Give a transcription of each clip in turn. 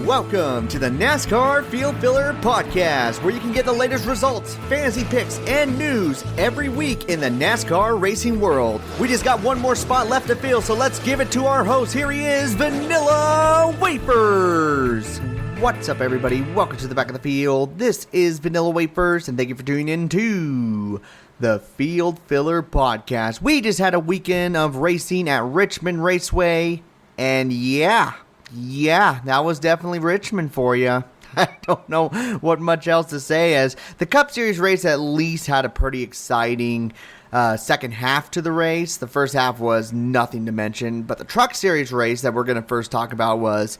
Welcome to the NASCAR Field Filler Podcast, where you can get the latest results, fantasy picks, and news every week in the NASCAR racing world. We just got one more spot left to fill, so let's give it to our host. Here he is, Vanilla Wafers. What's up, everybody? Welcome to the back of the field. This is Vanilla Wafers, and thank you for tuning in to the Field Filler Podcast. We just had a weekend of racing at Richmond Raceway, and yeah, that was definitely Richmond for you. I don't know what much else to say, as the Cup Series race at least had a pretty exciting second half to the race. The first half was nothing to mention, but the Truck Series race that we're going to first talk about was,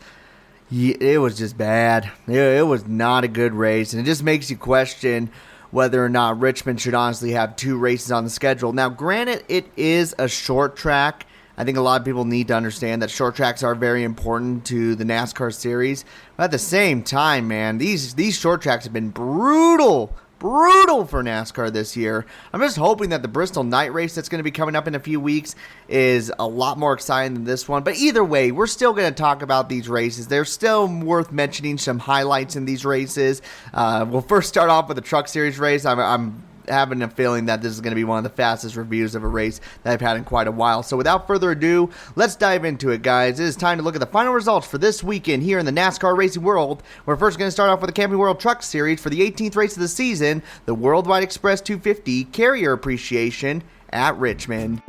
it was just bad. It was not a good race, and it just makes you question whether or not Richmond should honestly have two races on the schedule. Now, granted, it is a short track. I think a lot of people need to understand that short tracks are very important to the NASCAR series. But at the same time, man, these short tracks have been brutal for NASCAR this year. I'm just hoping that the Bristol night race that's going to be coming up in a few weeks is a lot more exciting than this one. But either way, we're still going to talk about these races. They're still worth mentioning some highlights in these races. We'll first start off with the Truck Series race. I'm having a feeling that this is going to be one of the fastest reviews of a race that I've had in quite a while. So without further ado, let's dive into it, guys. It is time to look at the final results for this weekend here in the NASCAR racing world. We're first going to start off with the Camping World Truck Series for the 18th race of the season, the Worldwide Express 250 Carrier Appreciation at Richmond.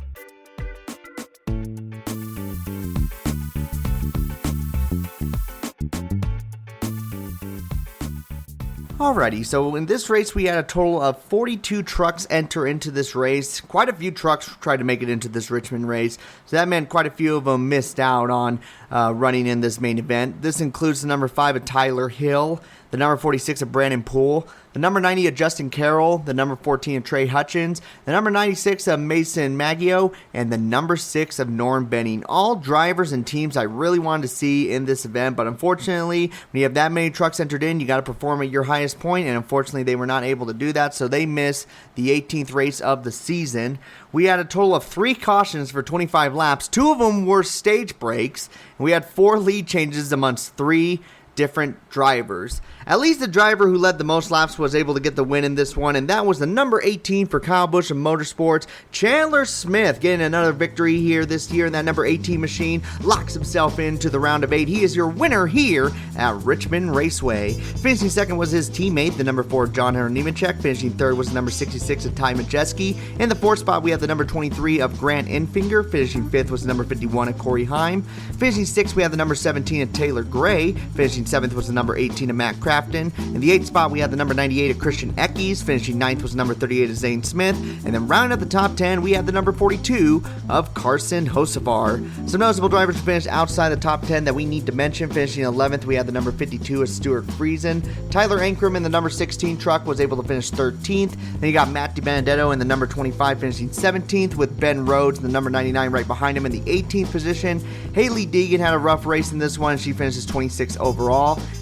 Alrighty, so in this race we had a total of 42 trucks enter into this race. Quite a few trucks tried to make it into this Richmond race, so that meant quite a few of them missed out on running in this main event. This includes the number 5 of Tyler Hill, the number 46 of Brandon Poole, the number 90 of Justin Carroll, the number 14 of Trey Hutchins, the number 96 of Mason Maggio, and the number 6 of Norm Benning. All drivers and teams I really wanted to see in this event, but unfortunately, when you have that many trucks entered in, you got to perform at your highest point, and unfortunately, they were not able to do that, so they missed the 18th race of the season. We had a total of 3 cautions for 25 laps. 2 of them were stage breaks, and we had 4 lead changes amongst 3 different drivers. At least the driver who led the most laps was able to get the win in this one, and that was the number 18 for Kyle Busch of Motorsports, Chandler Smith, getting another victory here this year in that number 18 machine, locks himself into the round of 8. He is your winner here at Richmond Raceway. Finishing second was his teammate, the number 4 John Hunter Nemechek. Finishing third was the number 66 of Ty Majeski. In the fourth spot, we have the number 23 of Grant Enfinger. Finishing fifth was the number 51 of Corey Heim. Finishing sixth, we have the number 17 of Taylor Gray. Finishing seventh was the number 18 of Matt Crafton. In the 8th spot, we had the number 98 of Christian Eckes. Finishing 9th was the number 38 of Zane Smith. And then rounding up the top 10, we had the number 42 of Carson Hocevar. Some noticeable drivers who finished outside the top 10 that we need to mention. Finishing 11th, we had the number 52 of Stuart Friesen. Tyler Ankrum in the number 16 truck was able to finish 13th. Then you got Matt DiBenedetto in the number 25 finishing 17th, with Ben Rhodes in the number 99 right behind him in the 18th position. Haley Deegan had a rough race in this one. She finishes 26th overall.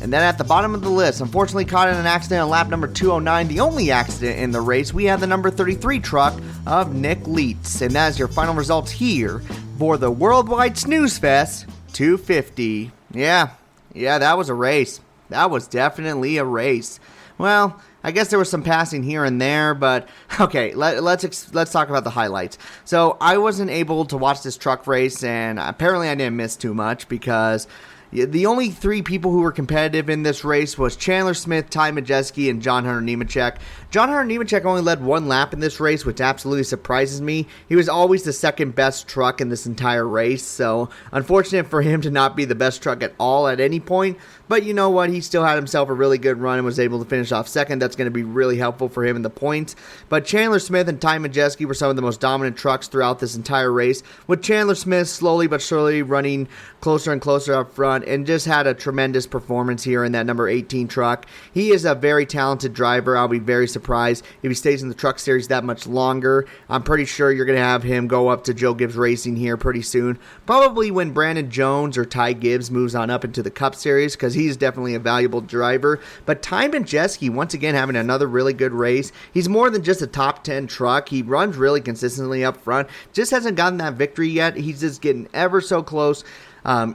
And then at the bottom of the list, unfortunately caught in an accident on lap number 209, the only accident in the race, we had the number 33 truck of Nick Leitz. And that is your final results here for the Worldwide Snooze Fest 250. Yeah, that was a race. That was definitely a race. Well, I guess there was some passing here and there, but okay, let's talk about the highlights. So I wasn't able to watch this truck race, and apparently I didn't miss too much, because the only 3 people who were competitive in this race was Chandler Smith, Ty Majeski, and John Hunter Nemechek. John Hunter Nemechek only led 1 lap in this race, which absolutely surprises me. He was always the second best truck in this entire race, so unfortunate for him to not be the best truck at all at any point. But you know what? He still had himself a really good run and was able to finish off second. That's going to be really helpful for him in the points. But Chandler Smith and Ty Majeski were some of the most dominant trucks throughout this entire race, with Chandler Smith slowly but surely running closer and closer up front, and just had a tremendous performance here in that number 18 truck. He is a very talented driver. I'll be very surprised if he stays in the Truck Series that much longer. I'm pretty sure you're going to have him go up to Joe Gibbs Racing here pretty soon, probably when Brandon Jones or Ty Gibbs moves on up into the Cup Series, because he's definitely a valuable driver. But Ty Majeski, once again, having another really good race. He's more than just a top 10 truck. He runs really consistently up front. Just hasn't gotten that victory yet. He's just getting ever so close.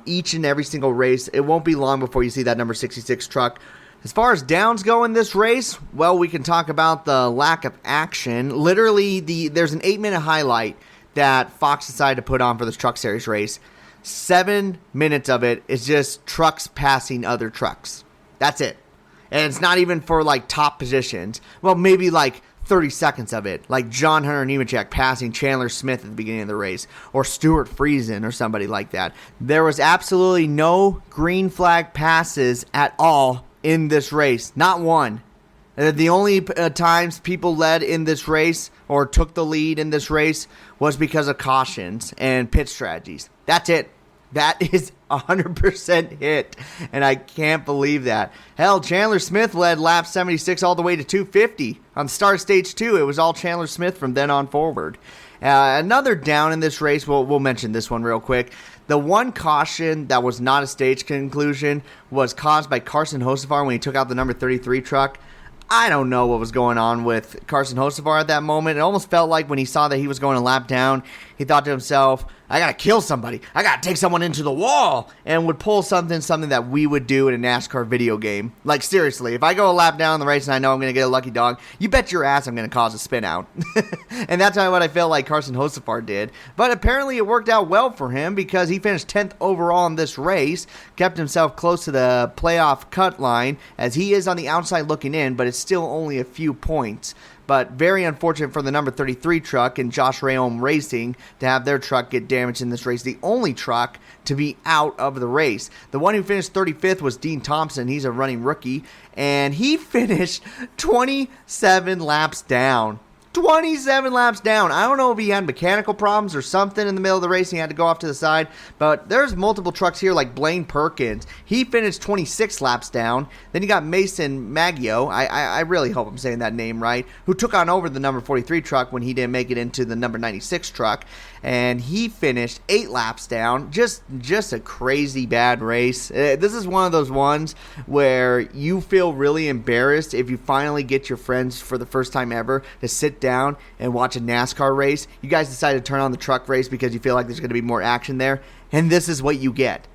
each and every single race. It won't be long before you see that number 66 truck. As far as downs go in this race, well, we can talk about the lack of action. Literally, there's an 8-minute highlight that Fox decided to put on for this Truck Series race. 7 minutes of it is just trucks passing other trucks. That's it. And it's not even for, like, top positions. Well, maybe, like, 30 seconds of it. Like John Hunter Nemechek passing Chandler Smith at the beginning of the race. Or Stuart Friesen or somebody like that. There was absolutely no green flag passes at all in this race. Not one. The only times people led in this race or took the lead in this race was because of cautions and pit strategies. That's it. That is 100% hit, and I can't believe that. Hell, Chandler Smith led lap 76 all the way to 250. On start stage 2, it was all Chandler Smith from then on forward. Another down in this race, we'll mention this one real quick. The one caution that was not a stage conclusion was caused by Carson Hocevar when he took out the number 33 truck. I don't know what was going on with Carson Hocevar at that moment. It almost felt like when he saw that he was going a lap down, he thought to himself, I got to kill somebody. I got to take someone into the wall, and would pull something that we would do in a NASCAR video game. Like, seriously, if I go a lap down in the race and I know I'm going to get a lucky dog, you bet your ass I'm going to cause a spin out. And that's what I felt like Carson Hocevar did. But apparently it worked out well for him because he finished 10th overall in this race, kept himself close to the playoff cut line, as he is on the outside looking in, but it's still only a few points. But very unfortunate for the number 33 truck and Josh Rayom Racing to have their truck get damaged in this race. The only truck to be out of the race. The one who finished 35th was Dean Thompson. He's a running rookie. And he finished 27 laps down. 27 laps down. I don't know if he had mechanical problems or something in the middle of the race and he had to go off to the side, but there's multiple trucks here like Blaine Perkins. He finished 26 laps down. Then you got Mason Maggio, I really hope I'm saying that name right, who took on over the number 43 truck when he didn't make it into the number 96 truck, and he finished 8 laps down. Just a crazy bad race. This is one of those ones where you feel really embarrassed if you finally get your friends for the first time ever to sit down and watch a NASCAR race. You guys decide to turn on the truck race because you feel like there's going to be more action there, and this is what you get.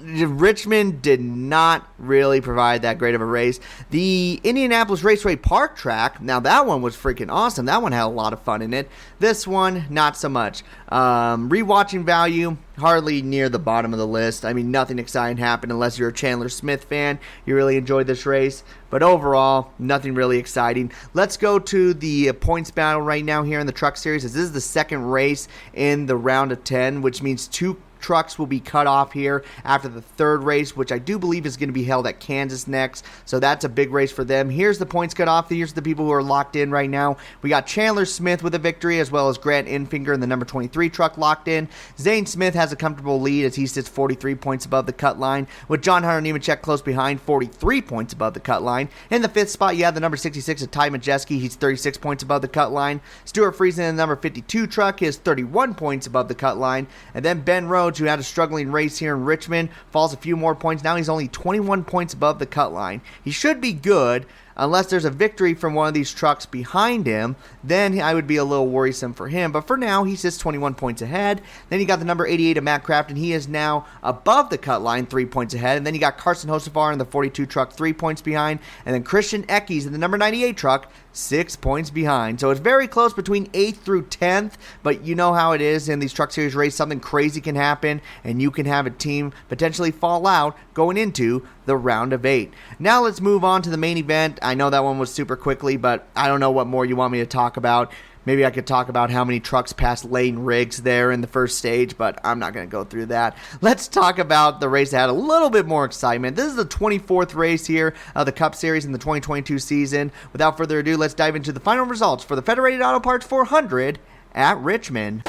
Richmond did not really provide that great of a race. The Indianapolis Raceway Park track, now that one was freaking awesome. That one had a lot of fun in it. This one, not so much. Rewatching value, hardly near the bottom of the list. I mean, nothing exciting happened unless you're a Chandler Smith fan. You really enjoyed this race. But overall, nothing really exciting. Let's go to the points battle right now here in the Truck Series. This is the second race in the round of 10, which means 2 trucks will be cut off here after the third race, which I do believe is going to be held at Kansas next. So that's a big race for them. Here's the points cut off. Here's the people who are locked in right now. We got Chandler Smith with a victory, as well as Grant Enfinger in the number 23 truck locked in. Zane Smith has a comfortable lead as he sits 43 points above the cut line, with John Hunter Nemechek close behind, 43 points above the cut line. In the 5th spot, you have the number 66 of Ty Majeski. He's 36 points above the cut line. Stuart Friesen in the number 52 truck is 31 points above the cut line. And then Ben Rhodes, who had a struggling race here in Richmond, falls a few more points. Now he's only 21 points above the cut line. He should be good unless there's a victory from one of these trucks behind him. Then I would be a little worrisome for him. But for now, he sits 21 points ahead. Then you got the number 88 of Matt Craft, and he is now above the cut line, 3 points ahead. And then you got Carson Hocevar in the 42 truck, 3 points behind. And then Christian Eckes in the number 98 truck, 6 points behind. So it's very close between 8th through 10th, but you know how it is in these Truck Series races. Something crazy can happen, and you can have a team potentially fall out going into the round of 8. Now let's move on to the main event. I know that one was super quickly, but I don't know what more you want me to talk about. Maybe I could talk about how many trucks passed Lane Riggs there in the first stage, but I'm not going to go through that. Let's talk about the race that had a little bit more excitement. This is the 24th race here of the Cup Series in the 2022 season. Without further ado, let's dive into the final results for the Federated Auto Parts 400 at Richmond.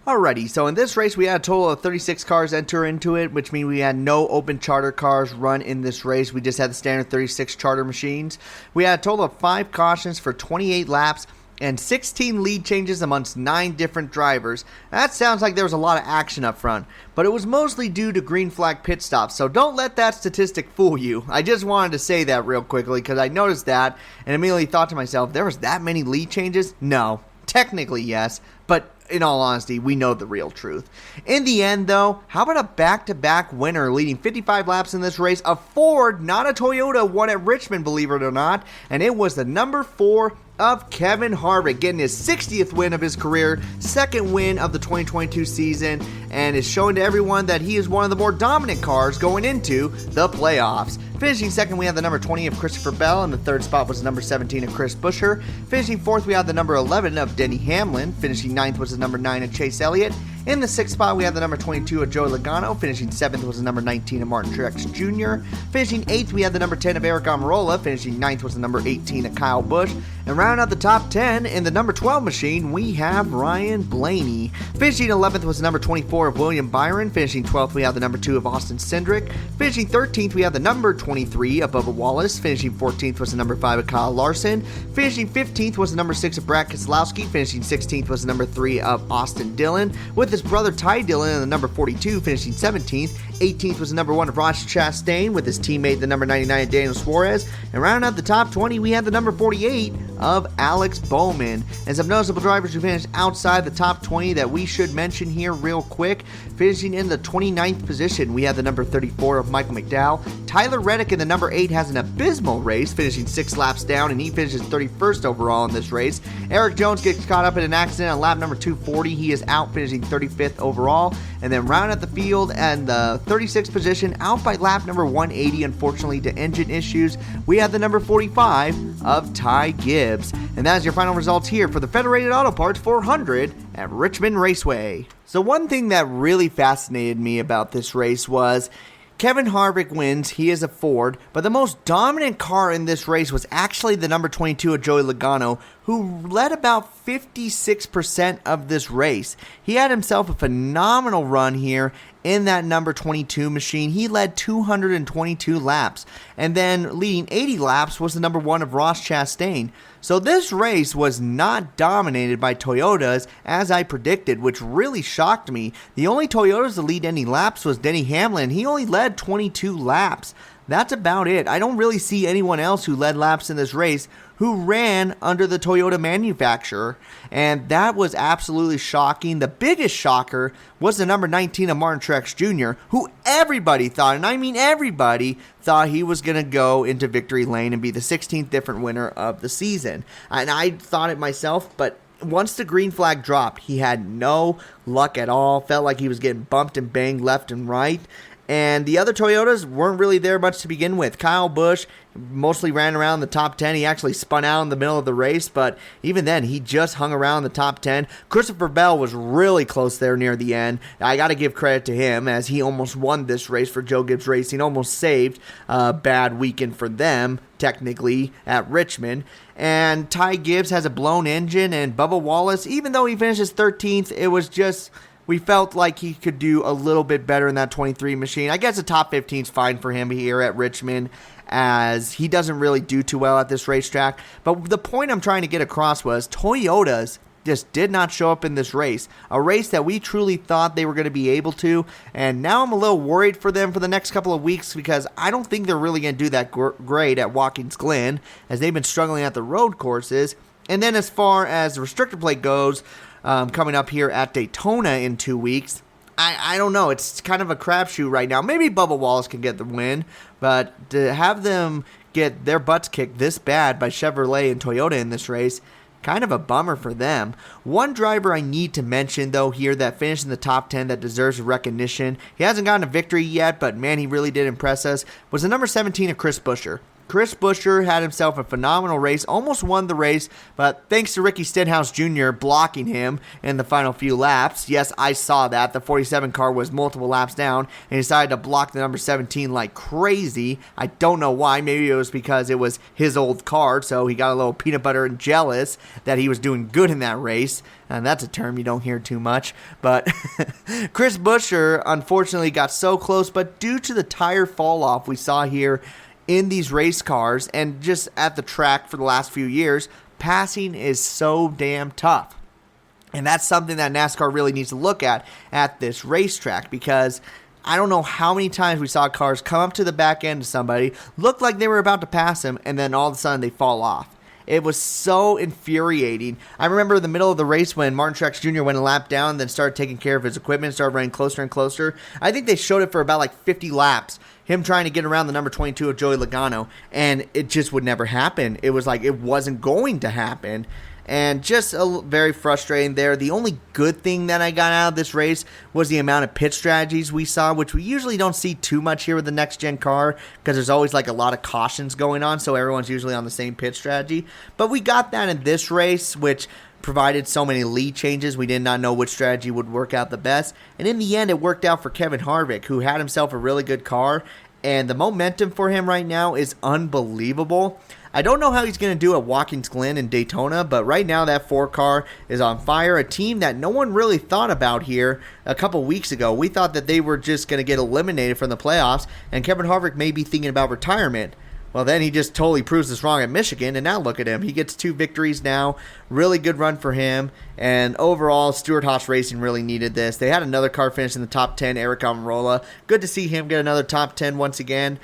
Alrighty, so in this race we had a total of 36 cars enter into it, which means we had no open charter cars run in this race. We just had the standard 36 charter machines. We had a total of 5 cautions for 28 laps and 16 lead changes amongst 9 different drivers. That sounds like there was a lot of action up front, but it was mostly due to green flag pit stops, so don't let that statistic fool you. I just wanted to say that real quickly because I noticed that and immediately thought to myself, there was that many lead changes? No. Technically, yes, but in all honesty, we know the real truth. In the end, though, how about a back-to-back winner leading 55 laps in this race? A Ford, not a Toyota, won at Richmond, believe it or not, and it was the number 4 of Kevin Harvick, getting his 60th win of his career, second win of the 2022 season, and is showing to everyone that he is one of the more dominant cars going into the playoffs. Finishing second, we have the number 20 of Christopher Bell, and the third spot was the number 17 of Chris Buescher. Finishing fourth, we have the number 11 of Denny Hamlin. Finishing ninth was the number 9 of Chase Elliott. In the sixth spot, we have the number 22 of Joey Logano. Finishing seventh was the number 19 of Martin Truex Jr. Finishing eighth, we had the number 10 of Eric Almirola. Finishing ninth was the number 18 of Kyle Busch. And rounding out the top 10, in the number 12 machine, we have Ryan Blaney. Finishing 11th was the number 24 of William Byron. Finishing 12th, we have the number 2 of Austin Cindric. Finishing 13th, we have the number 23 of Bubba Wallace. Finishing 14th was the number 5 of Kyle Larson. Finishing 15th was the number 6 of Brad Keselowski. Finishing 16th was the number 3 of Austin Dillon, with his brother Ty Dillon in the number 42, finishing 17th. 18th was the number 1 of Ross Chastain, with his teammate the number 99 of Daniel Suarez. And rounding out the top 20, we had the number 48 of Alex Bowman. And some noticeable drivers who finished outside the top 20 that we should mention here real quick. Finishing in the 29th position, we have the number 34 of Michael McDowell. Tyler Reddick in the number 8 has an abysmal race, finishing 6 laps down, and he finishes 31st overall in this race. Eric Jones gets caught up in an accident on lap number 240. He is out, finishing 35th overall. And then round out the field and the 36th position, out by lap number 180, unfortunately, to engine issues, we have the number 45 of Ty Gibbs. And that is your final results here for the Federated Auto Parts 400 at Richmond Raceway. So one thing that really fascinated me about this race was Kevin Harvick wins, he is a Ford, but the most dominant car in this race was actually the number 22 of Joey Logano, who led about 56% of this race. He had himself a phenomenal run here in that number 22 machine. He led 222 laps, and then leading 80 laps was the number 1 of Ross Chastain. So this race was not dominated by Toyotas, as I predicted, which really shocked me. The only Toyotas to lead any laps was Denny Hamlin. He only led 22 laps. That's about it. I don't really see anyone else who led laps in this race who ran under the Toyota manufacturer, and that was absolutely shocking. The biggest shocker was the number 19 of Martin Truex Jr., who everybody thought, and I mean everybody, thought he was going to go into victory lane and be the 16th different winner of the season. And I thought it myself, but once the green flag dropped, he had no luck at all. Felt like he was getting bumped and banged left and right. And the other Toyotas weren't really there much to begin with. Kyle Busch mostly ran around the top 10. He actually spun out in the middle of the race, but even then, he just hung around the top 10. Christopher Bell was really close there near the end. I got to give credit to him, as he almost won this race for Joe Gibbs Racing, almost saved a bad weekend for them, technically, at Richmond. And Ty Gibbs has a blown engine, and Bubba Wallace, even though he finishes 13th, it was just, we felt like he could do a little bit better in that 23 machine. I guess a top 15 is fine for him here at Richmond, as he doesn't really do too well at this racetrack. But the point I'm trying to get across was Toyotas just did not show up in this race. A race that we truly thought they were going to be able to. And now I'm a little worried for them for the next couple of weeks, because I don't think they're really going to do that great at Watkins Glen, as they've been struggling at the road courses. And then as far as the restrictor plate goes, coming up here at Daytona in 2 weeks, I don't know. It's kind of a crapshoot right now. Maybe Bubba Wallace can get the win, but to have them get their butts kicked this bad by Chevrolet and Toyota in this race, kind of a bummer for them. One driver I need to mention, though, here that finished in the top 10 that deserves recognition, he hasn't gotten a victory yet, but man, he really did impress us, was the number 17 of Chris Buescher. Chris Buescher had himself a phenomenal race, almost won the race, but thanks to Ricky Stenhouse Jr. blocking him in the final few laps. Yes, I saw that. The 47 car was multiple laps down, and he decided to block the number 17 like crazy. I don't know why. Maybe it was because it was his old car, so he got a little peanut butter and jealous that he was doing good in that race. And that's a term you don't hear too much. But Chris Buescher, unfortunately, got so close, but due to the tire fall off we saw here in these race cars and just at the track for the last few years, passing is so damn tough. And that's something that NASCAR really needs to look at this racetrack, because I don't know how many times we saw cars come up to the back end of somebody, look like they were about to pass them, and then all of a sudden they fall off. It was so infuriating. I remember in the middle of the race when Martin Truex Jr. went a lap down and then started taking care of his equipment, started running closer and closer. I think they showed it for about like 50 laps, him trying to get around the number 22 of Joey Logano, and it just would never happen. It was like it wasn't going to happen. And just very frustrating there. The only good thing that I got out of this race was the amount of pit strategies we saw, which we usually don't see too much here with the next-gen car because there's always like a lot of cautions going on, so everyone's usually on the same pit strategy. But we got that in this race, which provided so many lead changes. We did not know which strategy would work out the best. And in the end, it worked out for Kevin Harvick, who had himself a really good car. And the momentum for him right now is unbelievable. I don't know how he's going to do at Watkins Glen and Daytona, but right now that 4 car is on fire. A team that no one really thought about here a couple weeks ago. We thought that they were just going to get eliminated from the playoffs, and Kevin Harvick may be thinking about retirement. Well, then he just totally proves us wrong at Michigan, and now look at him. He gets 2 victories now. Really good run for him. And overall, Stewart-Haas Racing really needed this. They had another car finish in the top 10, Eric Almirola. Good to see him get another top 10 once again.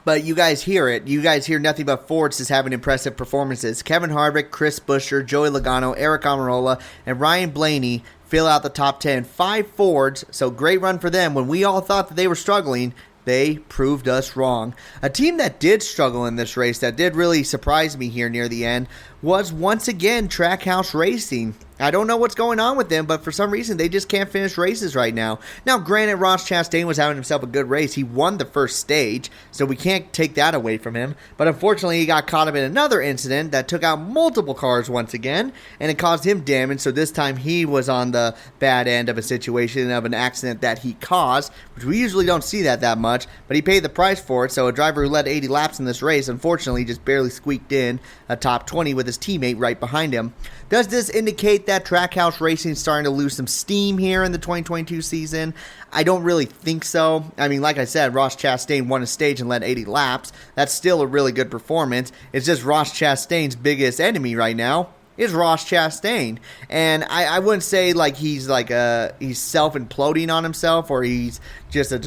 But you guys hear it. You guys hear nothing but Fords is having impressive performances. Kevin Harvick, Chris Buescher, Joey Logano, Eric Almirola, and Ryan Blaney fill out the top 10. 5 Fords, so great run for them. When we all thought that they were struggling, they proved us wrong. A team that did struggle in this race, that did really surprise me here near the end, was once again Trackhouse Racing. I don't know what's going on with them, but for some reason they just can't finish races right now. Now, granted, Ross Chastain was having himself a good race. He won the first stage, so we can't take that away from him. But unfortunately, he got caught up in another incident that took out multiple cars once again, and it caused him damage. So this time he was on the bad end of a situation, of an accident that he caused, which we usually don't see that much, but he paid the price for it. So a driver who led 80 laps in this race, unfortunately, just barely squeaked in a top 20 with his teammate right behind him. Does this indicate that Trackhouse Racing is starting to lose some steam here in the 2022 season? I don't really think so. I mean, like I said, Ross Chastain won a stage and led 80 laps. That's still a really good performance. It's just Ross Chastain's biggest enemy right now is Ross Chastain. And I wouldn't say like he's self-imploding on himself or he's just a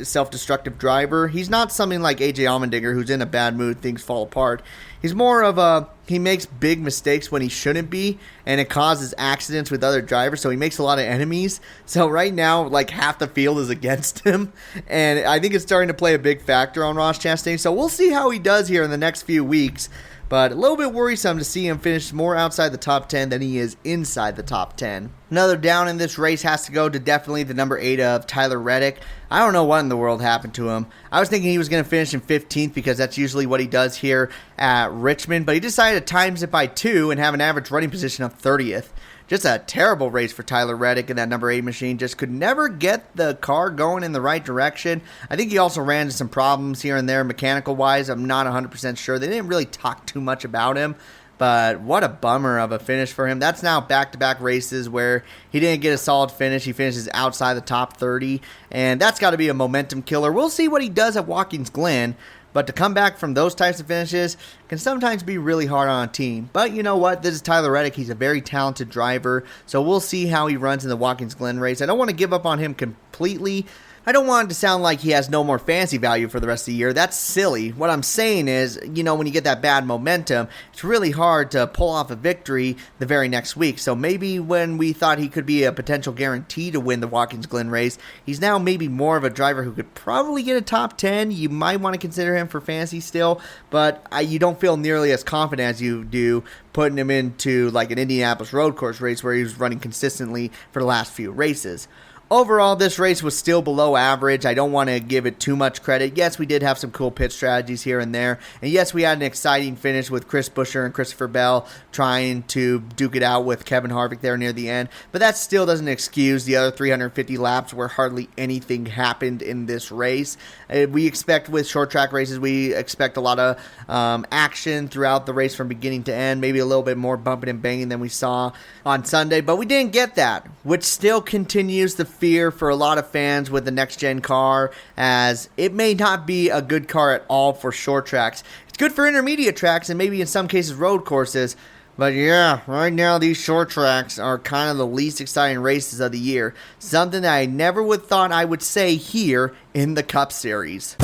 self-destructive driver. He's not something like AJ Allmendinger who's in a bad mood, things fall apart. He's more of he makes big mistakes when he shouldn't be, and it causes accidents with other drivers, so he makes a lot of enemies. So right now, like, half the field is against him, and I think it's starting to play a big factor on Ross Chastain. So we'll see how he does here in the next few weeks. But a little bit worrisome to see him finish more outside the top 10 than he is inside the top 10. Another down in this race has to go to definitely the number 8 of Tyler Reddick. I don't know what in the world happened to him. I was thinking he was going to finish in 15th because that's usually what he does here at Richmond. But he decided to times it by 2 and have an average running position of 30th. Just a terrible race for Tyler Reddick in that number 8 machine. Just could never get the car going in the right direction. I think he also ran into some problems here and there mechanical-wise. I'm not 100% sure. They didn't really talk too much about him. But what a bummer of a finish for him. That's now back-to-back races where he didn't get a solid finish. He finishes outside the top 30. And that's got to be a momentum killer. We'll see what he does at Watkins Glen. But to come back from those types of finishes can sometimes be really hard on a team. But you know what? This is Tyler Reddick. He's a very talented driver. So we'll see how he runs in the Watkins Glen race. I don't want to give up on him completely. I don't want it to sound like he has no more fantasy value for the rest of the year. That's silly. What I'm saying is, you know, when you get that bad momentum, it's really hard to pull off a victory the very next week. So maybe when we thought he could be a potential guarantee to win the Watkins Glen race, he's now maybe more of a driver who could probably get a top 10. You might want to consider him for fantasy still, but you don't feel nearly as confident as you do putting him into like an Indianapolis road course race where he was running consistently for the last few races. Overall, this race was still below average. I don't want to give it too much credit. Yes, we did have some cool pit strategies here and there. And yes, we had an exciting finish with Chris Buescher and Christopher Bell trying to duke it out with Kevin Harvick there near the end. But that still doesn't excuse the other 350 laps where hardly anything happened in this race. We expect with short track races, we expect a lot of action throughout the race from beginning to end. Maybe a little bit more bumping and banging than we saw on Sunday. But we didn't get that, which still continues the fear for a lot of fans with the next-gen car, as it may not be a good car at all for short tracks. It's good for intermediate tracks and maybe in some cases road courses, but yeah, right now these short tracks are kind of the least exciting races of the year. Something that I never would thought I would say here in the Cup Series.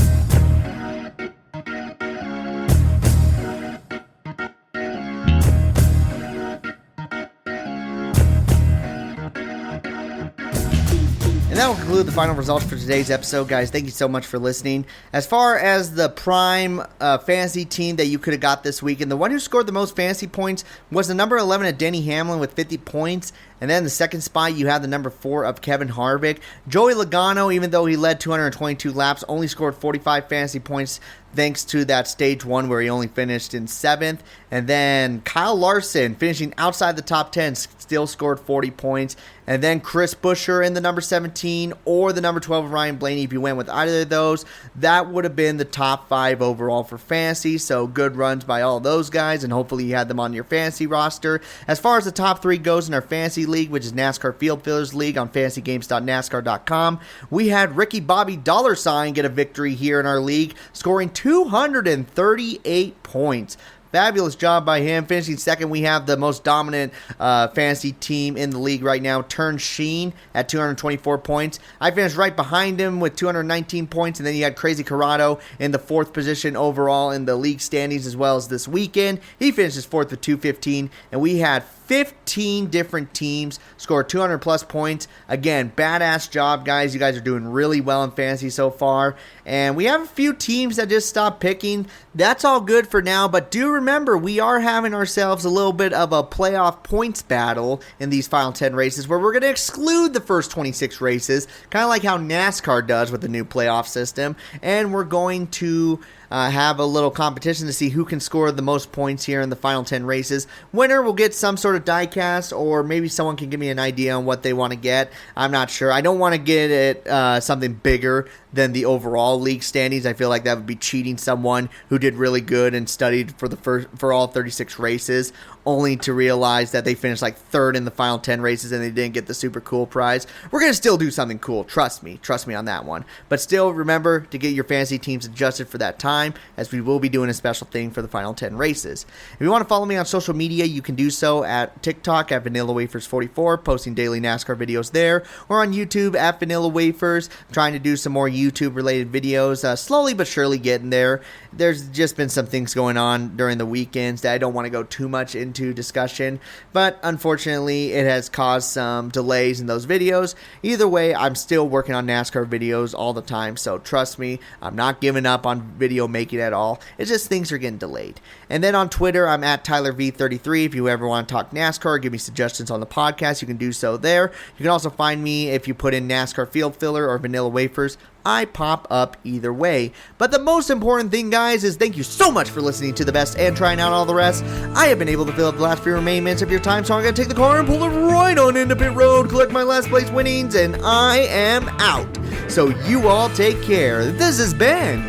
And that will conclude the final results for today's episode, guys. Thank you so much for listening. As far as the prime fantasy team that you could have got this weekend, the one who scored the most fantasy points was the number 11 of Denny Hamlin with 50 points. And then the second spot, you had the number 4 of Kevin Harvick. Joey Logano, even though he led 222 laps, only scored 45 fantasy points thanks to that stage 1 where he only finished in 7th. And then Kyle Larson, finishing outside the top 10, still scored 40 points. And then Chris Buescher in the number 17 or the number 12 of Ryan Blaney. If you went with either of those, that would have been the top 5 overall for fantasy. So good runs by all those guys, and hopefully you had them on your fantasy roster. As far as the top 3 goes in our fantasy league, which is NASCAR Field Fillers League on fantasygames.nascar.com, we had Ricky Bobby $sign get a victory here in our league, scoring 238 points. Fabulous job by him. Finishing second, we have the most dominant fantasy team in the league right now, Turn Sheen, at 224 points. I finished right behind him with 219 points, and then you had Crazy Corrado in the 4th position overall in the league standings as well as this weekend. He finishes 4th with 215, and we had 15 different teams score 200 plus points. Again, badass job, guys. You guys are doing really well in fantasy so far. And we have a few teams that just stopped picking. That's all good for now, but do remember, we are having ourselves a little bit of a playoff points battle in these final 10 races where we're going to exclude the first 26 races, kind of like how NASCAR does with the new playoff system. And we're going to have a little competition to see who can score the most points here in the final 10 races. Winner will get some sort of die cast, or maybe someone can give me an idea on what they want to get. I'm not sure. I don't want to get it something bigger than the overall league standings. I feel like that would be cheating someone who did really good and studied for all 36 races, only to realize that they finished like 3rd in the final 10 races and they didn't get the super cool prize. We're going to still do something cool. Trust me on that one. But still, remember to get your fantasy teams adjusted for that time, as we will be doing a special thing for the final 10 races. If you want to follow me on social media, you can do so at TikTok at VanillaWafers44, posting daily NASCAR videos there, or on YouTube at Vanilla Wafers. I'm trying to do some more YouTube related videos, slowly but surely getting there. There's just been some things going on during the weekends that I don't want to go too much into discussion, but unfortunately it has caused some delays in those videos. Either way, I'm still working on NASCAR videos all the time, so trust me, I'm not giving up on video making at all. It's just things are getting delayed. And then on Twitter, I'm at TylerV33. If you ever want to talk NASCAR or give me suggestions on the podcast, you can do so there. You can also find me if you put in NASCAR Field Filler or Vanilla Wafers. I pop up either way. But the most important thing, guys, is thank you so much for listening to the best and trying out all the rest. I have been able to fill up the last few remaining minutes of your time, so I'm going to take the car and pull it right on into pit road, collect my last place winnings, and I am out. So you all take care. This has been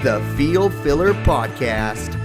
the Field Filler Podcast.